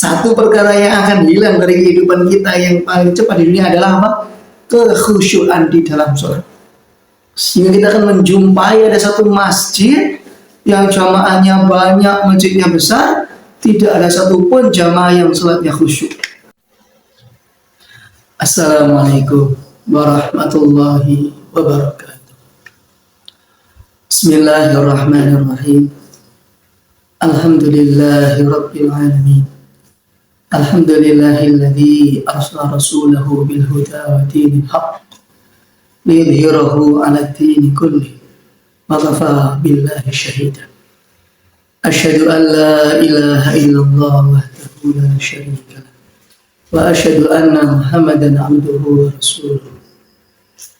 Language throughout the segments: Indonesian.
Satu perkara yang akan hilang dari kehidupan kita yang paling cepat di dunia adalah apa? Kekhusyuan di dalam sholat. Sehingga kita akan menjumpai ada satu masjid yang jamaahnya banyak, masjidnya besar, tidak ada satupun jamaah yang sholatnya khusyuk. Assalamualaikum warahmatullahi wabarakatuh. Bismillahirrahmanirrahim. Alhamdulillahi rabbil alamin. Alhamdulillahilladzi arsala rasulahu bil huda wa dinil haqq liyudhhirahu 'ala ad-din kulli wa kafa billahi shahida. Asyhadu an la ilaha illallah wahdahu la syarika lah wa asyhadu anna Muhammadan 'abduhu wa rasuluh.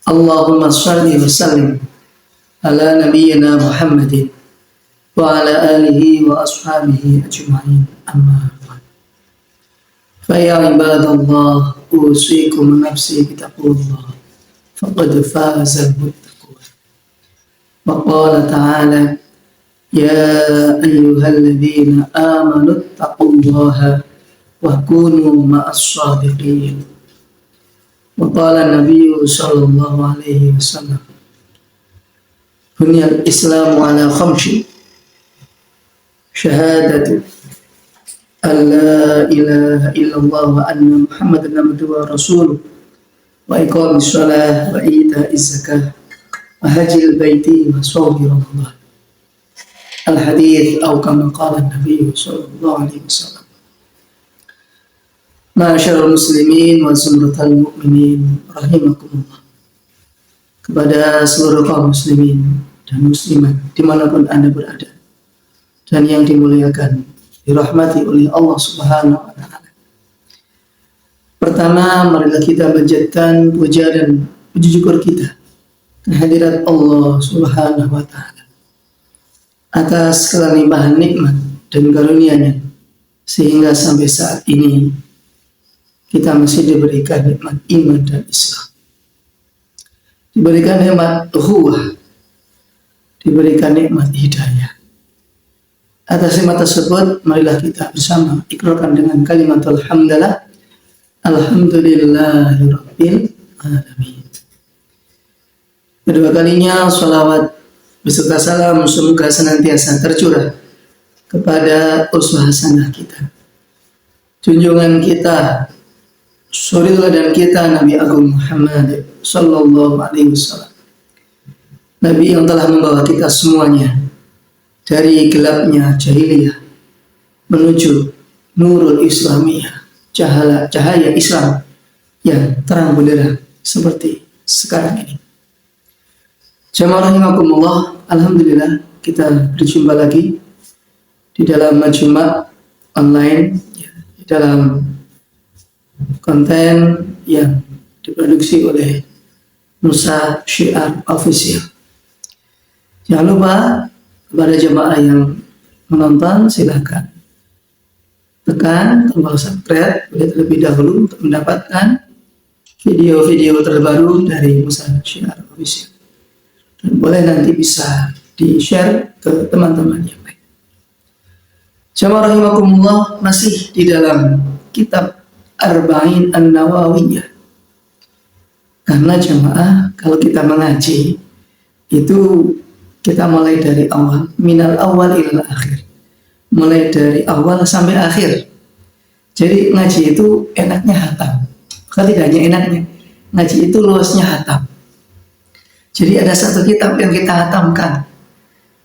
Allahumma shalli wa sallim ala nabiyyina Muhammadin wa ala alihi wa ashabihi ajma'in, amma ba'd. Fa ya ibadallah, usikum nafsi bitaqwallah faqad faza al-muttaqun. Wa qala ta'ala ya ayyuhalladzina amanu taqullaha wa kunu ma'as shadiqin. Wa qala an-nabiyyu sallallahu alaihi wasallam buniyal islamu ala khamsin: syahadatu an la ilaha illallah wa anna Muhammadan abduhu wa rasuluh wa iqamis shalah wa ita'iz zakah wa hajjil baiti wa shawmi ramadan. Al-hadits atau kama qala an-nabiy sallallahu alaihi wasallam. Ma'asyiral muslimin wa zumratal mu'minin rahimakumullah. Kepada seluruh kaum muslimin dan muslimat dimanapun Anda berada dan yang dimuliakan, dirahmati oleh Allah Subhanahu wa Ta'ala. Pertama, marilah kita panjatkan puja dan puji syukur kita kehadirat Allah Subhanahu wa Ta'ala atas segala limpahan nikmat dan karunia-Nya, sehingga sampai saat ini kita masih diberikan nikmat iman dan Islam, diberikan nikmat ukhuwah, diberikan nikmat hidayah. Atas nikmat tersebut, marilah kita bersama ikrarkan dengan kalimat alhamdulillah, alhamdulillahirabbil alamin. Kedua kalinya salawat beserta salam semoga senantiasa tercurah kepada uswah hasanah kita, junjungan kita, suri teladan kita, Nabi Agung Muhammad sallallahu alaihi wasallam. Nabi yang telah membawa kita semuanya dari gelapnya jahiliyah menuju nurul islamiyah, cahaya Islam yang terang benderang seperti sekarang ini. Jamaah rahimakumullah, alhamdulillah kita berjumpa lagi di dalam majma' online, di dalam konten yang diproduksi oleh Nusa Syiar Official. Jangan lupa kepada jemaah yang menonton, silakan tekan tombol subscribe terlebih dahulu untuk mendapatkan video-video terbaru dari Nusa Syiar Official, dan boleh nanti bisa di-share ke teman-teman yang lain. Jemaah rahimakumullah, masih di dalam kitab Arba'in An-Nawawiyah. Karena jemaah, kalau kita mengaji itu kita mulai dari awal, minal awal ilal akhir, mulai dari awal sampai akhir. Jadi ngaji itu enaknya hatam. Kalau tidak hanya enaknya, ngaji itu luasnya hatam. Jadi ada satu kitab yang kita hatamkan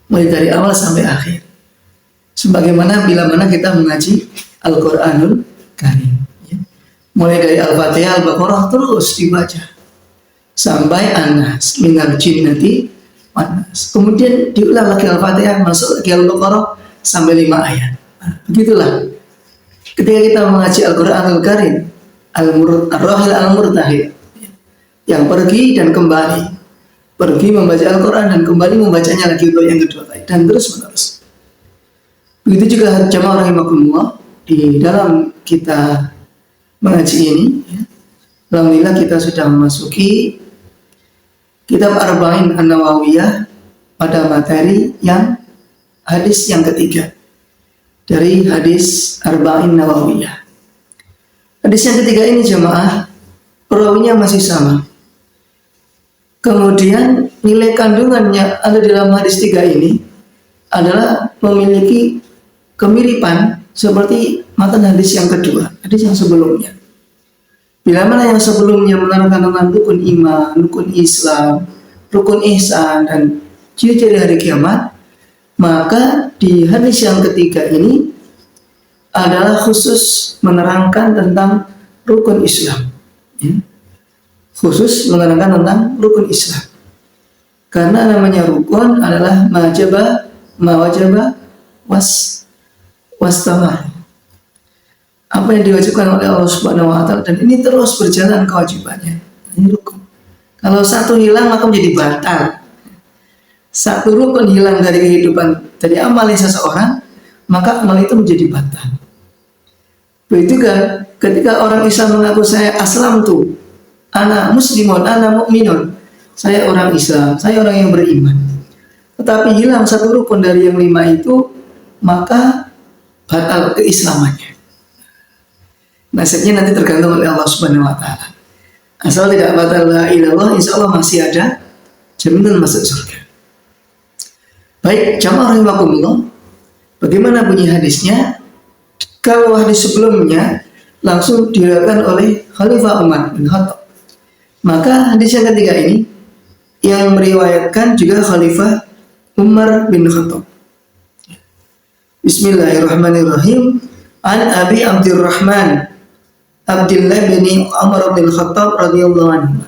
mulai dari awal sampai akhir. Sebagaimana bila mana kita mengaji Al-Quranul Karim, ya. Mulai dari Al-Fatihah, Al-Baqarah terus dibaca sampai An-Nas, minal jinnati Manas. Kemudian diulang lagi Al-Fatihah, masuk lagi Al-Baqarah sampai 5 ayat. Nah, begitulah. Ketika kita mengaji Al-Quranul Karim, Ar-Rahil Al-Murtahil, yang pergi dan kembali, pergi membaca Al-Quran dan kembali membacanya lagi untuk yang kedua kali, dan terus menerus. Begitu juga jamaah rahimakumullah, di dalam kita mengaji ini, ya, alhamdulillah kita sudah memasuki kitab Arba'in An-Nawawiyah pada materi yang hadis yang ketiga, dari hadis Arba'in Nawawiyah. Hadis yang ketiga ini jemaah, perawinya masih sama. Kemudian nilai kandungannya ada di dalam hadis 3 ini adalah memiliki kemiripan seperti matan hadis yang kedua, hadis yang sebelumnya. Bila mana yang sebelumnya menerangkan tentang rukun iman, rukun Islam, rukun ihsan, dan ciri-ciri hari kiamat, maka di hadis yang ketiga ini adalah khusus menerangkan tentang rukun Islam. Khusus menerangkan tentang rukun Islam. Karena namanya rukun adalah mawajaba wastamar. Apa yang diwajibkan oleh Allah Subhanahu wa taala dan ini terus berjalan kewajibannya. Ini rukun. Kalau satu hilang maka menjadi batal. Satu rukun hilang dari kehidupan, dari amalnya seseorang, maka amal itu menjadi batal. Begitu juga ketika orang Islam mengaku saya aslamtu, ana muslimun, ana mu'minun, saya orang Islam, saya orang yang beriman. Tetapi hilang satu rukun dari yang 5 itu, maka batal keislamannya. Nasibnya nanti tergantung oleh Allah Subhanahu wa taala. Asal tidak batal la ilallah, insya Allah masih ada jaminan masuk surga. Baik, jamaah rahimakumullah. Bagaimana bunyi hadisnya? Kalau hadis sebelumnya langsung diriwayatkan oleh Khalifah Umar bin Khattab, maka hadis yang ketiga ini yang meriwayatkan juga Khalifah Umar bin Khattab. Bismillahirrahmanirrahim. An Abi Abdurrahman Abdullah bin Umar bin Khattab radhiyallahu anhu.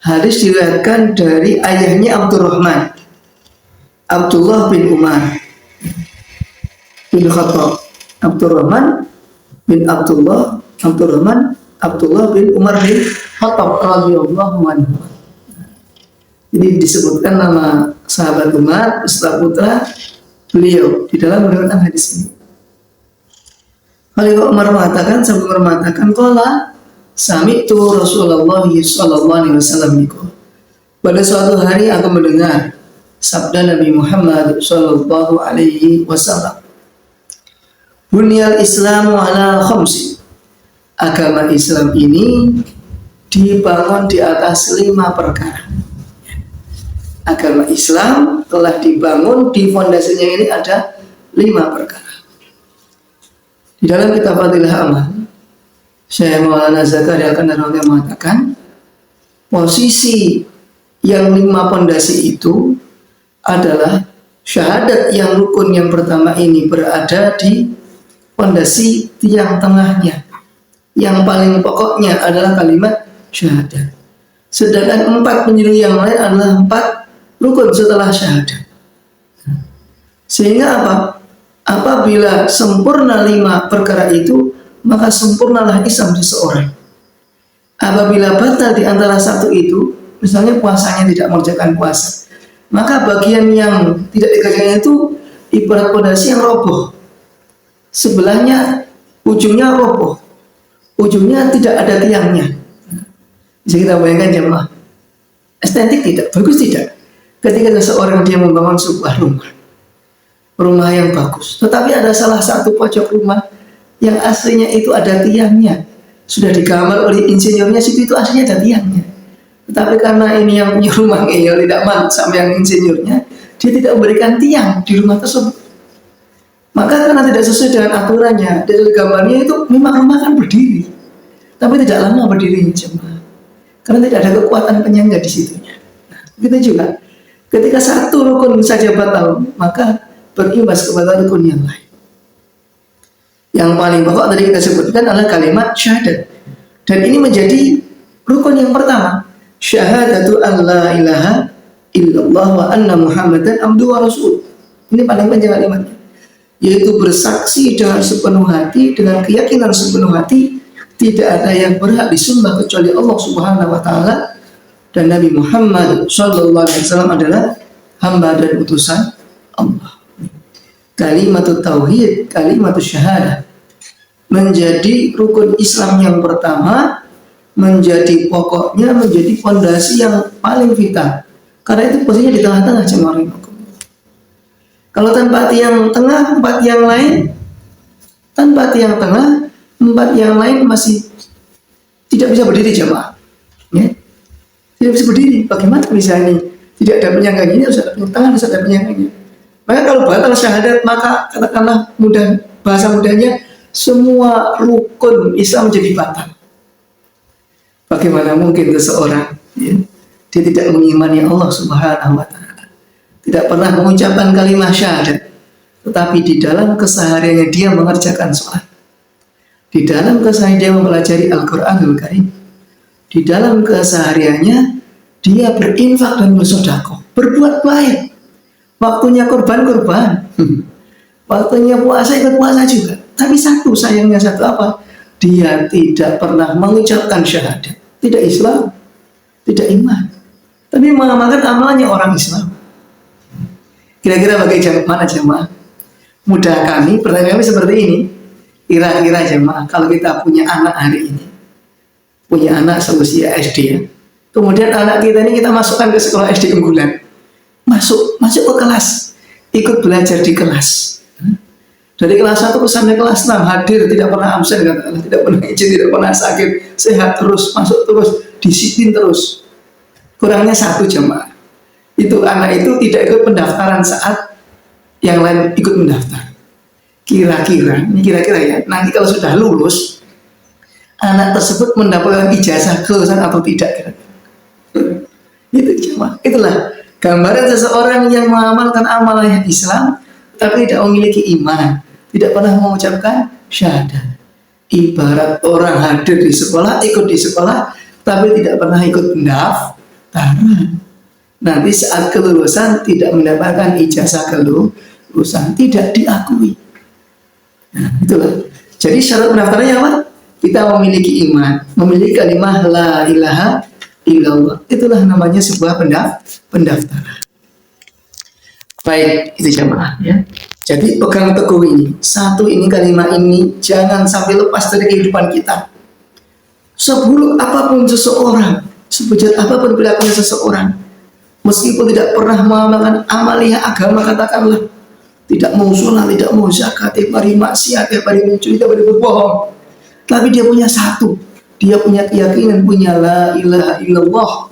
Hadis diriwayatkan dari ayahnya Abdurrahman, Abdullah bin Umar bin Khattab. Abdurrahman bin Abdullah bin Umar bin Khattab radhiyallahu anhu. Jadi disebutkan nama sahabat Umar beserta putra beliau di dalam meriwayatkan hadis ini. Khalifah Umar mengatakan, qala sami'tu Rasulullah sallallahu alaihi wasallam yaqul. Pada suatu hari aku mendengar sabda Nabi Muhammad sallallahu alaihi wasallam. Bunyal Islamu ala khamsi. Agama Islam ini dibangun di atas 5 perkara. Agama Islam telah dibangun, di fondasinya ini ada 5 perkara. Di dalam kitab Fadilah Amal, Syekh Maulana Zakaria Al-Kandarawi mengatakan, posisi yang 5 fondasi itu adalah syahadat yang rukun yang pertama ini berada di fondasi tiang tengahnya. Yang paling pokoknya adalah kalimat syahadat. Sedangkan 4 penjuru yang lain adalah 4 rukun setelah syahadat. Sehingga apa? Apabila sempurna 5 perkara itu, maka sempurnalah Islam seseorang. Apabila batal di antara satu itu, misalnya puasanya tidak mengerjakan puasa, maka bagian yang tidak dikerjakan itu ibarat fondasi yang roboh. Sebelahnya ujungnya roboh, ujungnya tidak ada tiangnya. Bisa kita bayangkan jemaah, estetik tidak, bagus tidak. Ketika seseorang dia membangun sebuah rumah yang bagus, tetapi ada salah satu pojok rumah yang aslinya itu ada tiangnya, sudah digambar oleh insinyurnya, situ itu aslinya ada tiangnya. Tetapi karena ini yang punya rumah ngeyel tidak mantap sama yang insinyurnya, dia tidak memberikan tiang di rumah tersebut. Maka karena tidak sesuai dengan aturannya, dari gambarnya itu memang rumah kan berdiri, tapi tidak lama berdiri jemaah, karena tidak ada kekuatan penyangga di situnya. Nah, begitu juga ketika satu rukun saja batal, maka berimbas kepada rukun yang lain. Yang paling pokok tadi kita sebutkan adalah kalimat syahadat, dan ini menjadi rukun yang pertama, syahadatu an la ilaha illallah wa anna muhammadan abduhu wa rasul. Ini paling panjang kalimatnya, yaitu bersaksi dengan sepenuh hati, dengan keyakinan sepenuh hati, tidak ada yang berhak disembah kecuali Allah Subhanahu wa taala, dan Nabi Muhammad sallallahu alaihi wasallam adalah hamba dan utusan Allah. Kalimatut tauhid, kalimatut syahadah menjadi rukun Islam yang pertama, menjadi pokoknya, menjadi fondasi yang paling vital. Karena itu posisinya di tengah-tengah jemaah. Kalau tanpa tiang tengah, empat yang lain, tanpa tiang tengah, empat yang lain masih tidak bisa berdiri jemaah. Ya? Tidak bisa berdiri. Bagaimana bisa ini? Tidak ada penyangganya, ini harus ada tangan, harus ada penyangganya. Maka kalau batal syahadat, maka katakanlah mudah, bahasa mudahnya, semua rukun Islam menjadi batal. Bagaimana mungkin seseorang ya, dia tidak mengimani Allah Subhanahu wa Ta'ala, tidak pernah mengucapkan kalimat syahadat, tetapi di dalam kesehariannya dia mengerjakan sholat, di dalam keseharian dia mempelajari Al-Quranul Karim, di dalam kesehariannya dia berinfak dan bersedekah, berbuat baik, waktunya korban, waktunya puasa ikut puasa juga. Tapi satu sayangnya satu apa? Dia tidak pernah mengucapkan syahadat, tidak Islam, tidak iman, tapi mengamalkan amalannya orang Islam. Kira-kira bagaimana jemaah? Mudah kami, pertanyaan kami seperti ini. Kira-kira jemaah, kalau kita punya anak hari ini, punya anak seusia SD ya, kemudian anak kita ini kita masukkan ke sekolah SD unggulan, masuk ke kelas, ikut belajar di kelas, dari kelas 1 sampai kelas 6 hadir, tidak pernah absen, katakanlah, tidak pernah izin, tidak pernah sakit, sehat terus, masuk terus, disiplin terus. Kurangnya satu jemaah, itu anak itu tidak ikut pendaftaran saat yang lain ikut mendaftar. Kira-kira ya, nanti kalau sudah lulus, anak tersebut mendapatkan ijazah kelulusan atau tidak? Itu jemaah, itulah gambaran seseorang yang mengamalkan amalan Islam tapi tidak memiliki iman, tidak pernah mengucapkan syahadat. Ibarat orang hadir di sekolah, ikut di sekolah, tapi tidak pernah ikut pendaftaran. Nanti saat kelulusan tidak mendapatkan ijazah kelulusan, tidak diakui. Nah, itulah. Jadi syarat pendaftarannya apa? Kita memiliki iman, memiliki kalimat la ilaha illallah. Itulah namanya sebuah pendaftaran. Baik, itu jemaah ya. Jadi pegang teguh ini. Satu, ini kalimat ini jangan sampai lepas dari kehidupan kita. Seburuk apapun seseorang, sebejat apapun perilakunya seseorang, meskipun tidak pernah mengamalkan amalia agama, katakanlah tidak mau sholat, tidak mau zakat, tiap hari maksiat, tiap hari mencuri, tiap hari berbohong, tapi dia punya satu, dia punya keyakinan, punya la ilaha illallah,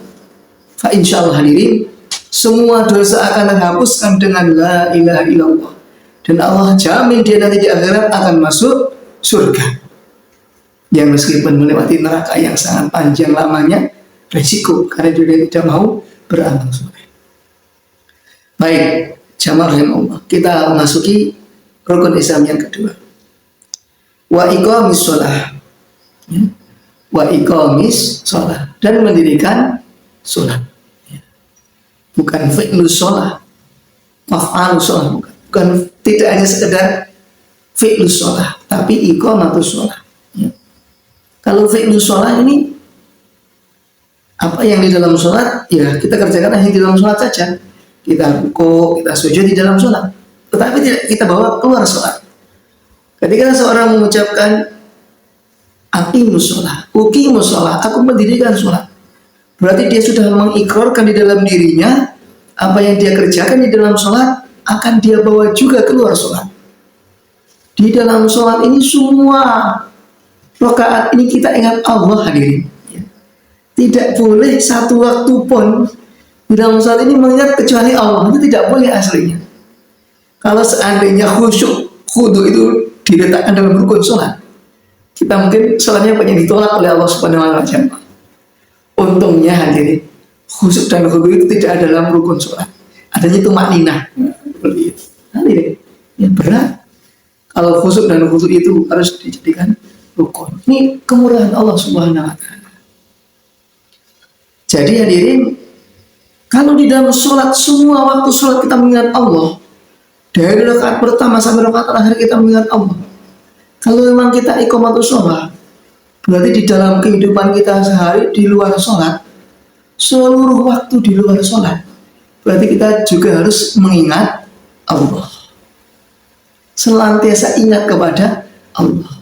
fa insyaallah hadirin, semua dosa akan terhapuskan dengan la ilaha illallah, dan Allah jamin dia nanti di akhirat akan masuk surga. Yang meskipun melewati neraka yang sangat panjang lamanya, resiko karena dia tidak mau beramal soleh. Baik, jamaah rahimahullah, kita memasuki rukun Islam yang kedua. Wa iqamis shalah. Ya. Wa iqamis shalah, dan mendirikan salat. Ya. Bukan fi'lus shalah, maf'alus shalah, bukan tidak hanya sekedar fi'lus shalah, tapi iqamatus shalah. Ya. Kalau fi'lus shalah ini apa yang di dalam sholat, ya kita kerjakan hanya di dalam sholat saja. Kita rukuk, kita sujud di dalam sholat, tetapi tidak kita bawa keluar sholat. Ketika seorang mengucapkan aqimus sholat, uqimus sholat, aku mendirikan sholat, berarti dia sudah mengikrarkan di dalam dirinya apa yang dia kerjakan di dalam sholat akan dia bawa juga keluar sholat. Di dalam sholat ini semua rakaat ini kita ingat Allah hadirin. Tidak boleh satu waktu pun di dalam sholat ini mengingat kecuali Allah, itu tidak boleh aslinya. Kalau seandainya khudu itu diletakkan dalam rukun sholat, kita mungkin sholatnya banyak ditolak oleh Allah Subhanahu wa Ta'ala. Untungnya hadirin, khusyuk dan khudu itu tidak ada dalam rukun sholat, adanya tumakninah. Hadirin, ya berat. Kalau khusyuk dan khudu itu harus dijadikan rukun. Ini kemurahan Allah Subhanahu wa Ta'ala. Jadi hadirin, kalau di dalam sholat, semua waktu sholat kita mengingat Allah, dari rakaat pertama sampai rakaat terakhir kita mengingat Allah. Kalau memang kita iqamatus sholat, berarti di dalam kehidupan kita sehari di luar sholat, seluruh waktu di luar sholat, berarti kita juga harus mengingat Allah. Senantiasa ingat kepada Allah.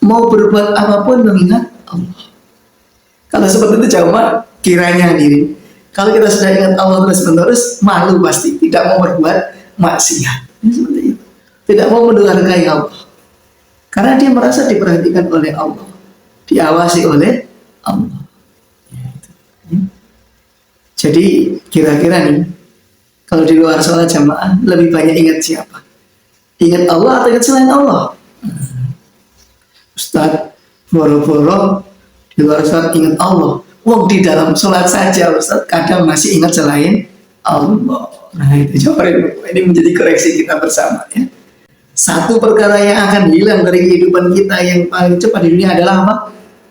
Mau berbuat apapun mengingat Allah. Kalau seperti itu jamaah, kiranya hadirin, kalau kita sudah ingat Allah terus-menerus, malu pasti, tidak mau berbuat maksiat. Seperti itu. Tidak mau mendurhakai Allah. Karena dia merasa diperhatikan oleh Allah, diawasi oleh Allah. Jadi kira-kira nih, kalau di luar sholat jamaah lebih banyak ingat siapa? Ingat Allah atau ingat selain Allah? Ustaz, boro-boro di luar sholat ingat Allah. Wong di dalam sholat saja Ustaz kadang masih ingat selain Allah. Nah itu jawaban ini menjadi koreksi kita bersama ya. Satu perkara yang akan hilang dari kehidupan kita yang paling cepat di dunia adalah apa?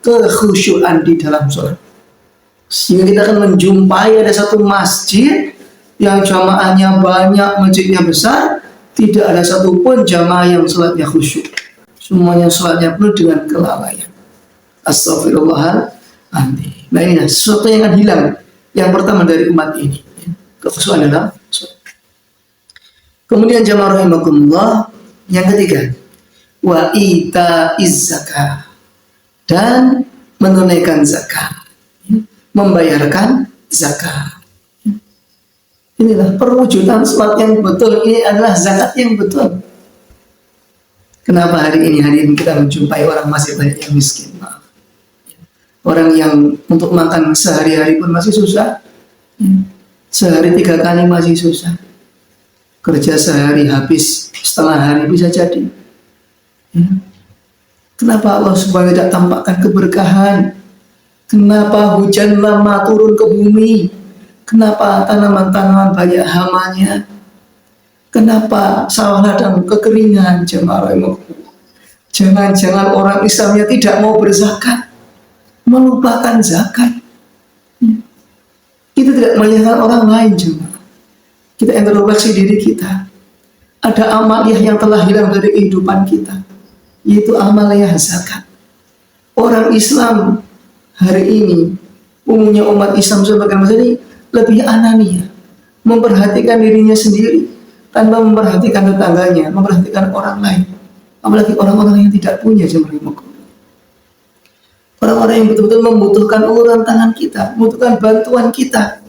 Kekhusyuan di dalam sholat. Sehingga kita akan menjumpai ada satu masjid yang jamaahnya banyak, masjidnya besar, tidak ada satupun jamaah yang sholatnya khusyuk. Semuanya sholatnya penuh dengan kelalaian. Astagfirullahaladzim. Nah ini sesuatu yang akan hilang. Yang pertama dari umat ini, kekhusyuan dalam sholat. Kemudian jamaah rahimakumullah, yang ketiga, wa itaiz zakah, dan menunaikan zakat, membayarkan zakat. Inilah perwujudan sholat yang betul. Ini adalah zakat yang betul. Kenapa hari ini kita menjumpai orang masih banyak yang miskin? Maaf. Orang yang untuk makan sehari-hari pun masih susah. Sehari 3 kali masih susah. Kerja sehari habis setengah hari bisa jadi. Kenapa Allah subhanahu tidak tampakkan keberkahan? Kenapa hujan lama turun ke bumi? Kenapa tanaman-tanaman banyak hamanya? Kenapa sawah ladang kekeringan? Jangan-jangan orang Islamnya tidak mau berzakat, melupakan zakat. Kita tidak menyalahkan orang lain jemaah. Kita introspeksi diri kita. Ada amaliyah yang telah hilang dari kehidupan kita, yaitu amaliyah zakat. Orang Islam hari ini, umumnya umat Islam sebagian besar ini lebih anania, memperhatikan dirinya sendiri tanpa memperhatikan tetangganya, memperhatikan orang lain, apalagi orang-orang yang tidak punya jemaah. Orang-orang yang betul-betul membutuhkan uluran tangan kita, membutuhkan bantuan kita.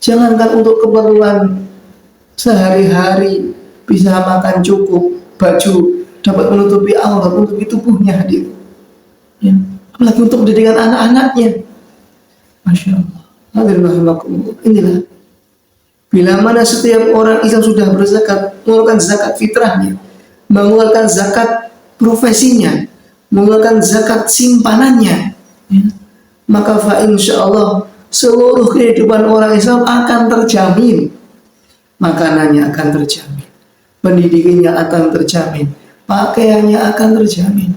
Jangankan untuk keperluan sehari-hari, bisa makan cukup, baju dapat menutupi aurat, menutupi tubuhnya hadir. Ya. Apalagi untuk pendidikan anak-anaknya. Masya Allah. Inilah. Bila mana setiap orang Islam sudah berzakat, mengeluarkan zakat fitrahnya, mengeluarkan zakat profesinya, mengeluarkan zakat simpanannya, ya, maka fa insya Allah seluruh kehidupan orang Islam akan terjamin. Makanannya akan terjamin, pendidikannya akan terjamin, pakaiannya akan terjamin,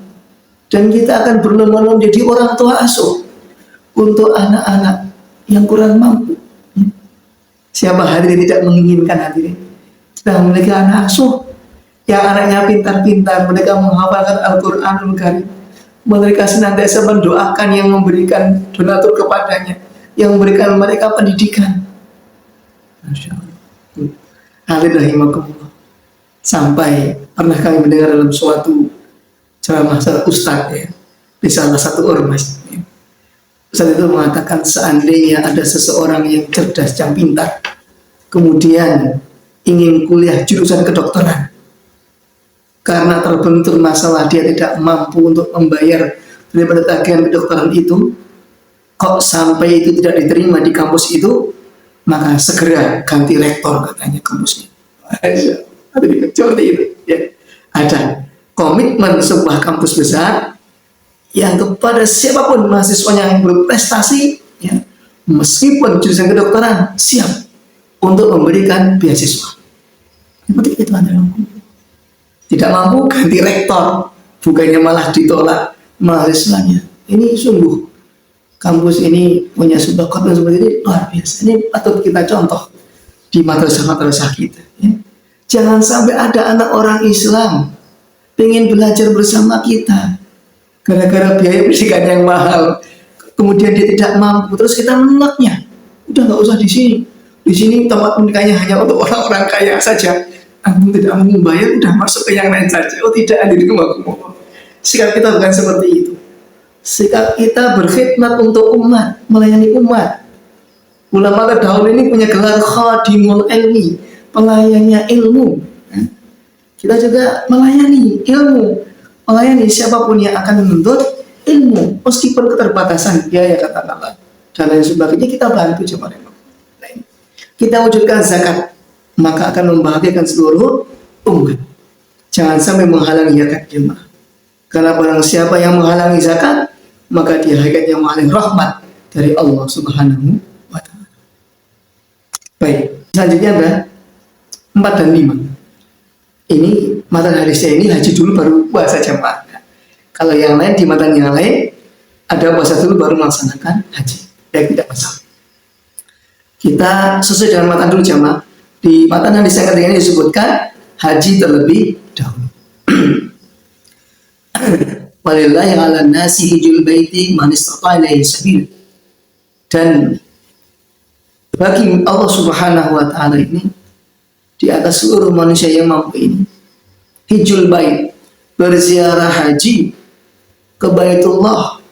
dan kita akan benar-benar menjadi orang tua asuh untuk anak-anak yang kurang mampu. Siapa hadirin tidak menginginkan hadirin kita memiliki anak asuh yang anaknya pintar-pintar, mereka menghafalkan Al-Quranul Karim, mereka senantiasa mendoakan yang memberikan donatur kepadanya, yang memberikan mereka pendidikan. Masya Allah. Alhamdulillah. Sampai pernah kami mendengar dalam suatu ceramah ustaz ya, di salah satu ormas ya. Ustaz itu mengatakan seandainya ada seseorang yang cerdas, yang pintar, kemudian ingin kuliah jurusan kedokteran, karena terbentur masalah dia tidak mampu untuk membayar daripada tagihan kedokteran itu, kok sampai itu tidak diterima di kampus itu, maka segera ganti rektor katanya kampusnya. Ada seperti itu ya. Ada komitmen sebuah kampus besar yang kepada siapapun mahasiswanya yang berprestasi ya, meskipun jurusan kedokteran, siap untuk memberikan beasiswa. Seperti itu Anda. Tidak mampu ganti rektor, bukannya malah ditolak mahasiswanya. Ini sungguh kampus ini punya sebuah komitmen seperti ini luar biasa. Ini patut kita contoh di madrasah-madrasah kita ya. Jangan sampai ada anak orang Islam ingin belajar bersama kita, gara-gara biaya pendidikan yang mahal, kemudian dia tidak mampu, terus kita menolaknya. Udah nggak usah di sini. Di sini tempat pendidikannya hanya untuk orang-orang kaya saja. Aku tidak mau membayar, udah masuk ke yang lain saja. Oh tidak, ada di rumah. Sikap kita bukan seperti itu. Sikap kita berkhidmat untuk umat, melayani umat. Ulama terdahulu ini punya gelar khadimul ilmi, pelayannya ilmu. Kita juga melayani ilmu, melayani siapapun yang akan menuntut ilmu, meskipun keterbatasan biaya katakanlah dan lain sebagainya, kita bantu jemaah. Kita wujudkan zakat, maka akan membahagiakan seluruh umat. Jangan sampai menghalangi zakat jemaah. Karena barang siapa yang menghalangi zakat, maka dia hakikatnya menghalangi rahmat dari Allah Subhanahu wa Ta'ala. Baik, selanjutnya ada 4 dan 5. Ini matan hadisnya ini haji dulu baru puasa jemaah. Kalau yang lain di matan yang lain ada puasa dulu baru melaksanakan haji. Ya tidak masalah. Kita sesuai dengan matan dulu jemaah. Di matan hadis yang ketiga ini disebutkan haji terlebih dahulu. Walillahi 'alan nasi hijjul baiti man istata'a ilaihi sabila. Dan bagi Allah Subhanahu wa Ta'ala ini, di atas seluruh manusia yang mampu ini, hijjul bait, berziarah haji ke Baitullah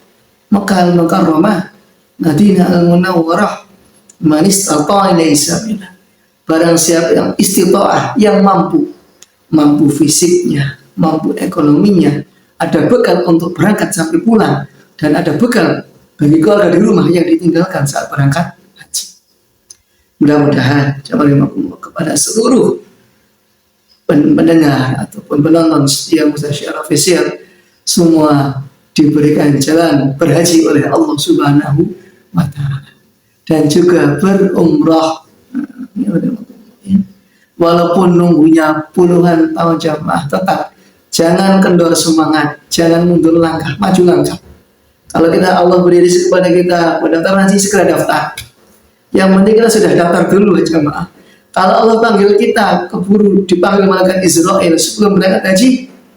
Makkah al-Mukarramah, Madinah al-Munawwarah, man istata'a ilaihi sabila. Barang siapa yang istita'ah, yang mampu fisiknya, mampu ekonominya, ada bekal untuk berangkat sampai pulang, dan ada bekal bagi keluarga di rumah yang ditinggalkan saat berangkat haji. Mudah-mudahan kepada seluruh pendengar ataupun penonton setia Mustasyar Official semua diberikan jalan berhaji oleh Allah Subhanahu wa Ta'ala dan juga berumrah. Walaupun nunggunya puluhan tahun jamaah, tetap jangan kendor semangat, jangan mundur langkah, maju langkah. Kalau kita Allah beri rezeki kepada kita pendaftaran haji, segera daftar. Yang penting kita sudah daftar dulu jemaah. Kalau Allah panggil kita keburu dipanggil malaikat Israel sebelum berangkat haji,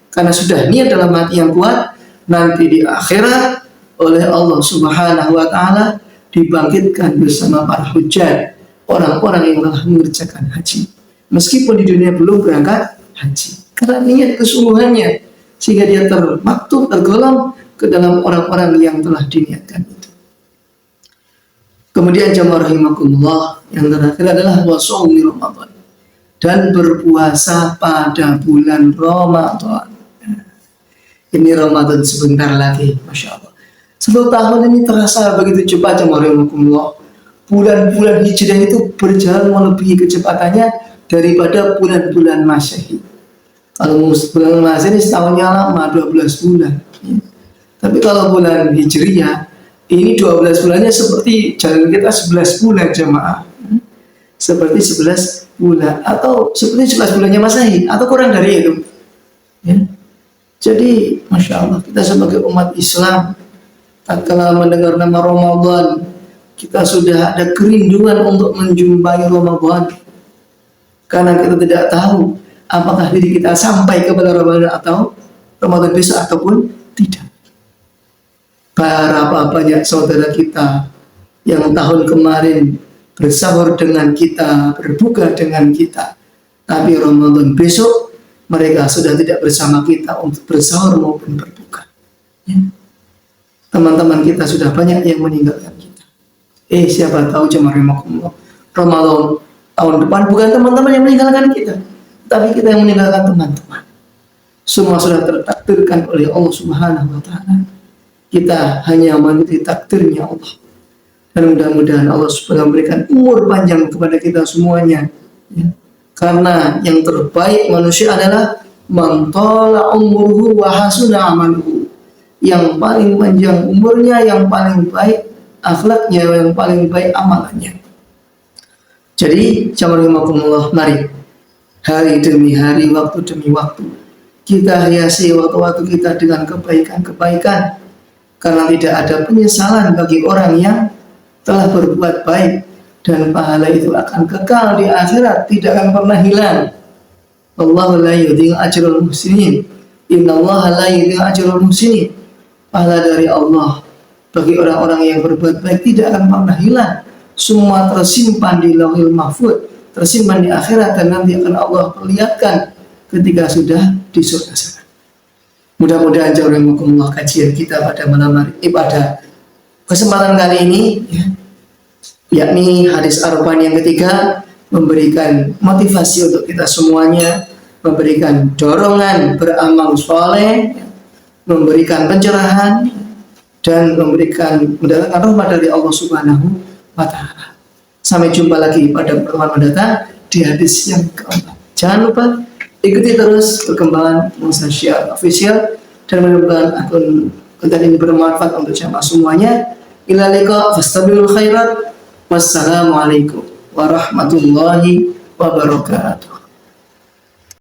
karena sudah niat dalam hati yang kuat, nanti di akhirat oleh Allah Subhanahu wa Ta'ala dibangkitkan bersama para hujjaj, orang-orang yang telah mengerjakan haji, meskipun di dunia belum berangkat haji, karena niat kesungguhannya sehingga dia termaktub, tergolong ke dalam orang-orang yang telah diniatkan itu. Kemudian jamaah rahimakumullah, yang terakhir adalah wasaumi Ramadan, dan berpuasa pada bulan Ramadan. Ini Ramadan sebentar lagi, Masya Allah. 10 tahun ini terasa begitu cepat jamaah rahimakumullah. Bulan-bulan Hijriah itu berjalan melebihi kecepatannya daripada bulan-bulan Masehi. Kalau bulan Masehi setahunnya lama, 12 bulan. Tapi kalau bulan Hijriah ini 12 bulannya seperti jalan kita 11 bulan jemaah. Seperti 11 bulan atau seperti 11 bulannya Masehi atau kurang dari itu. Ya. Jadi Masya Allah, kita sebagai umat Islam tatkala mendengar nama Ramadan, kita sudah ada kerinduan untuk menjumpai Ramadan. Karena kita tidak tahu apakah diri kita sampai kepada Ramadan atau Ramadan besok ataupun tidak. Berapa banyak saudara kita yang tahun kemarin bersahur dengan kita, berbuka dengan kita, tapi Ramadan besok mereka sudah tidak bersama kita untuk bersahur maupun berbuka. Ya. Teman-teman kita sudah banyak yang meninggalkan kita. Siapa tahu jemaah rahimakumullah, Ramadan tahun depan bukan teman-teman yang meninggalkan kita, tapi kita yang meninggalkan teman-teman. Semua sudah tertakdirkan oleh Allah Subhanahu wa Ta'ala. Kita hanya mengikuti takdirnya Allah. Dan mudah-mudahan Allah Subhanahu memberikan umur panjang kepada kita semuanya. Ya. Karena yang terbaik manusia adalah man tala umruhu wa hasuna amaluhu. Yang paling panjang umurnya, yang paling baik akhlaknya, yang paling baik amalannya. Jadi, jamaah mari hari demi hari, waktu demi waktu, kita hiasi waktu-waktu kita dengan kebaikan-kebaikan, karena tidak ada penyesalan bagi orang yang telah berbuat baik, dan pahala itu akan kekal di akhirat, tidak akan pernah hilang. Wallahu la yudhi'u ajral muhsinin. Innallaha la yudhi'u ajral muhsinin. Pahala dari Allah bagi orang-orang yang berbuat baik tidak akan pernah hilang. Semua tersimpan di Lauhil Mahfuz, tersimpan di akhirat, dan nanti akan Allah perlihatkan ketika sudah di surga sana. Mudah-mudahan jazakumullah kajian kita pada malam hari pada kesempatan kali ini, ya, yakni hadis Arafah yang ketiga, memberikan motivasi untuk kita semuanya, memberikan dorongan beramal soleh, memberikan pencerahan, dan memberikan mendatangkan rahmat dari Allah Subhanahu wa Ta'ala. Sampai jumpa lagi pada pertemuan mendatang di hadis yang keempat. Jangan lupa ikuti terus perkembangan Musa Syiar Official dan mudah-mudahan akun konten ini bermanfaat untuk jamaah semuanya. Ila liqa fastabilul khairat. Wassalamualaikum warahmatullahi wabarakatuh.